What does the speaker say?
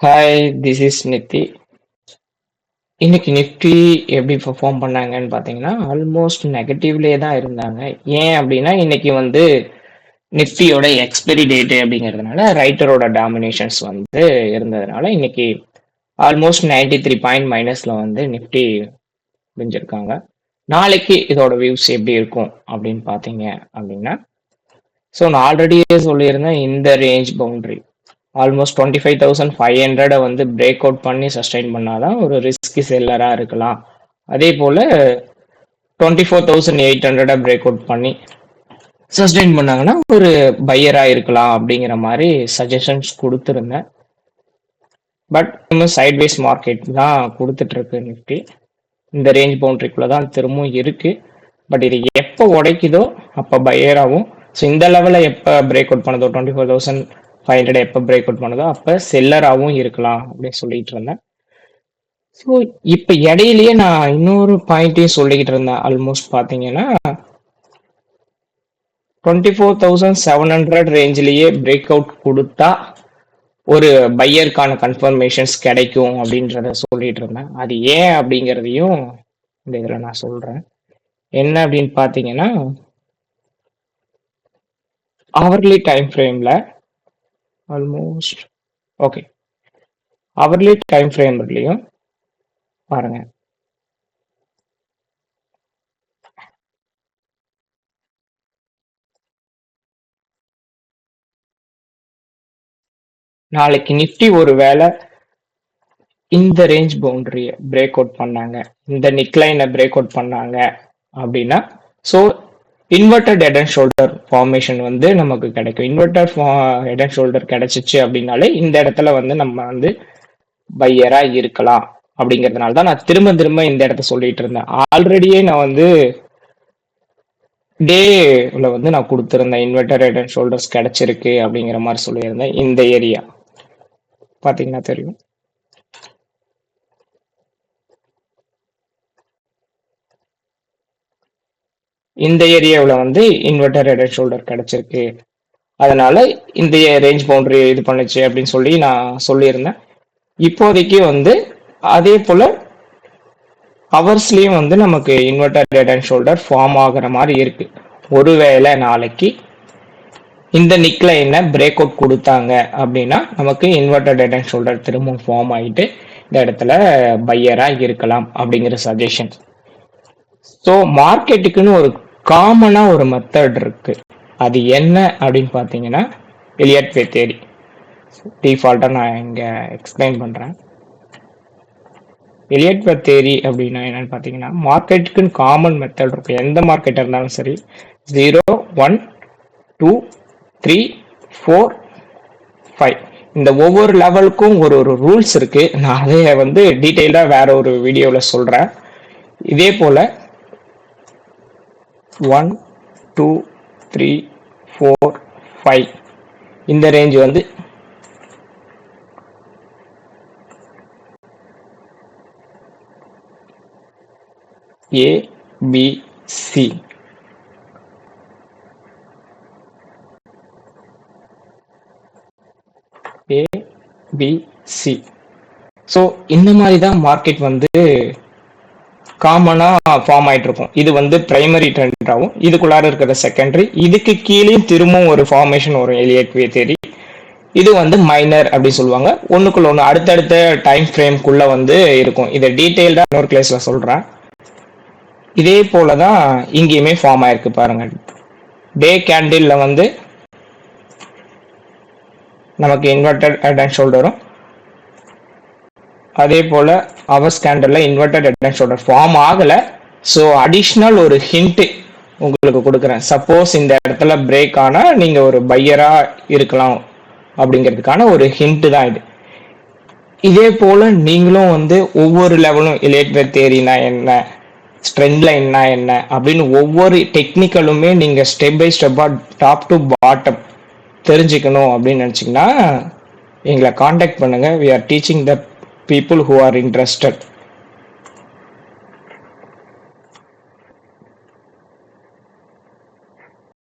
Hi, this is NITI. இன்னைக்கு Nifty எப்படி perform பண்ணாங்கன்னு பார்த்தீங்கன்னா, ஆல்மோஸ்ட் நெகட்டிவ்லயே தான் இருந்தாங்க. ஏன் அப்படின்னா, இன்னைக்கு வந்து நிஃப்டியோட எக்ஸ்பைரி டேட் அப்படிங்கிறதுனால ரைட்டரோட டாமினேஷன்ஸ் வந்து இருந்ததுனால இன்னைக்கு ஆல்மோஸ்ட் 93 பாயிண்ட் மைனஸ்ல வந்து நிஃப்டி முடிஞ்சிருக்காங்க. நாளைக்கு இதோட வியூஸ் எப்படி இருக்கும் அப்படின்னு பார்த்தீங்க அப்படின்னா, ஸோ நான் ஆல்ரெடியே சொல்லியிருந்தேன் இந்த ரேஞ்ச் பவுண்டரி ஆல்மோஸ்ட் 25,500 வந்து பிரேக் அவுட் பண்ணி சஸ்டைன் பண்ணாதான் ஒரு ரிஸ்கி செல்லரா இருக்கலாம். அதே போல 24,800 பிரேக் அவுட் பண்ணி சஸ்டைன் பண்ணாங்கன்னா ஒரு பையரா இருக்கலாம் அப்படிங்கிற மாதிரி சஜஷன்ஸ் கொடுத்துருந்தேன். பட் இன்னும் சைட்வேஸ் மார்க்கெட் தான் கொடுத்துட்டு இருக்கு நிஃப்டி. இந்த ரேஞ்ச் பவுண்டரிக்குள்ள தான் திரும்பவும் இருக்கு. பட் இது எப்போ உடைக்குதோ அப்போ பையராகவும், ஸோ இந்த லெவலில் எப்போ பிரேக் அவுட் பண்ணதோ 24,500 எப்போ பிரேக் அவுட் பண்ணதோ அப்போ செல்லராகவும் இருக்கலாம் அப்படின்னு சொல்லிட்டு இருந்தேன். ஸோ இப்போ இடையிலேயே நான் இன்னொரு பாயிண்ட்டையும் சொல்லிக்கிட்டு இருந்தேன். ஆல்மோஸ்ட் பார்த்தீங்கன்னா 24,700 ரேஞ்சிலேயே பிரேக் அவுட் கொடுத்தா ஒரு பையருக்கான கன்ஃபர்மேஷன்ஸ் கிடைக்கும் அப்படின்றத சொல்லிட்டு இருந்தேன். அது ஏன் அப்படிங்கிறதையும் இந்த இதில் நான் சொல்கிறேன். என்ன அப்படின்னு பார்த்தீங்கன்னா, அவர்லி டைம் ஃப்ரேமில் ஆல்மோஸ்ட் ஓகே, அவர்லி டைம் ஃப்ரேம்லையும் பாருங்க, நாளைக்கு நிஃப்டி ஒரு வேளை இந்த ரேஞ்ச் பவுண்டரியை பிரேக் அவுட் பண்ணாங்க, இந்த நிக்லைனை பிரேக் அவுட் பண்ணாங்க அப்படின்னா, so inverted head and shoulder formation வந்து நமக்கு கிடைக்கும். இன்வெர்டட் ஹெட் அண்ட் ஷோல்டர் கிடைச்சிச்சு அப்படின்னாலே இந்த இடத்துல வந்து நம்ம வந்து பையரா இருக்கலாம். அப்படிங்கிறதுனால தான் நான் திரும்ப திரும்ப இந்த இடத்த சொல்லிட்டு இருந்தேன். ஆல்ரெடியே நான் வந்து டேல வந்து நான் கொடுத்துருந்தேன் இன்வெர்டர் ஹெட் அண்ட் ஷோல்டர்ஸ் கிடைச்சிருக்கு அப்படிங்கிற மாதிரி சொல்லியிருந்தேன். இந்த ஏரியா பார்த்தீங்கன்னா தெரியும். இந்த ஏரியாவில் வந்து இன்வெர்டர் ஹெட் அண்ட் ஷோல்டர் கிடைச்சிருக்கு, அதனால இந்த ரேஞ்ச் பவுண்டரி இது பண்ணுச்சு அப்படின்னு சொல்லி நான் சொல்லியிருந்தேன். இப்போதைக்கு வந்து அதே போல ஹவர்ஸ்லயும் வந்து நமக்கு inverter head and shoulder form ஆகுற மாதிரி இருக்கு. ஒருவேளை நாளைக்கு இந்த நிக்லைனை பிரேக் அவுட் கொடுத்தாங்க அப்படின்னா நமக்கு இன்வெர்டட் ஹெட் அண்ட் ஷோல்டர் திரும்பவும் ஃபார்ம் ஆகிட்டு இந்த இடத்துல பையரா இருக்கலாம் அப்படிங்கிற சஜஷன். ஸோ மார்க்கெட்டுக்குன்னு ஒரு காமனா ஒரு மெத்தட் இருக்கு. அது என்ன அப்படின்னு பார்த்தீங்கன்னா, எலியட் வே தியரி. டிஃபால்ட்டா நான் இங்க எக்ஸ்பிளைன் பண்றேன். எலியட் வே தியரி அப்படின்னா என்னன்னு பார்த்தீங்கன்னா, மார்க்கெட்டுக்குன்னு காமன் மெத்தட் இருக்கும். எந்த மார்க்கெட்டாக இருந்தாலும் சரி, 0, 1, 2, 3, 4, 5 இந்த ஒவ்வொரு லெவலுக்கும் ஒரு ஒரு ரூல்ஸ் இருக்கு. நான் அதை வந்து டீட்டெயிலா வேற ஒரு வீடியோவில் சொல்றேன். இதே போல 1, 2, 3, 4, 5 இந்த ரேஞ்ச் வந்து ஏ பி சி, ஏ பி சி. ஸோ இந்த மாதிரி தான் மார்க்கெட் வந்து காமனா ஃபார்ம் ஆயிட்டு இருக்கும். இது வந்து பிரைமரி ட்ரெண்டாகவும், இதுக்குள்ளார இருக்கிற செகண்டரி, இதுக்கு கீழே திரும்பவும் ஒரு ஃபார்மேஷன் வரும் எலியட் வே தியரி. இது வந்து மைனர் அப்படின்னு சொல்லுவாங்க. ஒண்ணுக்குள்ள ஒன்று அடுத்தடுத்த டைம் ஃப்ரேம்குள்ள வந்து இருக்கும். இதை டீட்டெயில்டா இன்னொரு கிளாஸ்ல சொல்றேன். இதே போலதான் இங்கேயுமே ஃபார்ம் ஆயிருக்கு பாருங்க. டே கேண்டில்ல வந்து நமக்கு இன்வெர்டட் ஹெட் அண்ட் ஷோல்டரும், அதே போல ஹவர்ஸ் கேண்டில்ல inverted head and shoulder form ஆகல. ஸோ அடிஷ்னல் ஒரு ஹிண்ட் உங்களுக்கு கொடுக்குறேன். சப்போஸ் இந்த இடத்துல பிரேக் ஆனா நீங்க ஒரு பையரா இருக்கலாம் அப்படிங்கிறதுக்கான ஒரு ஹிண்ட் தான் இது. இதே போல நீங்களும் வந்து ஒவ்வொரு லெவலும் எலியட் வே தியரினா என்ன, ட்ரெண்ட் லைன்னா என்ன அப்படின்னு ஒவ்வொரு டெக்னிக்கலுமே நீங்க ஸ்டெப் பை ஸ்டெப்பா டாப் டு பாட்டம் தெரிஞ்சுக்கணும் அப்படின்னு நினைச்சீங்கன்னா எங்களை காண்டாக்ட் பண்ணுங்க. We are teaching the people who are interested.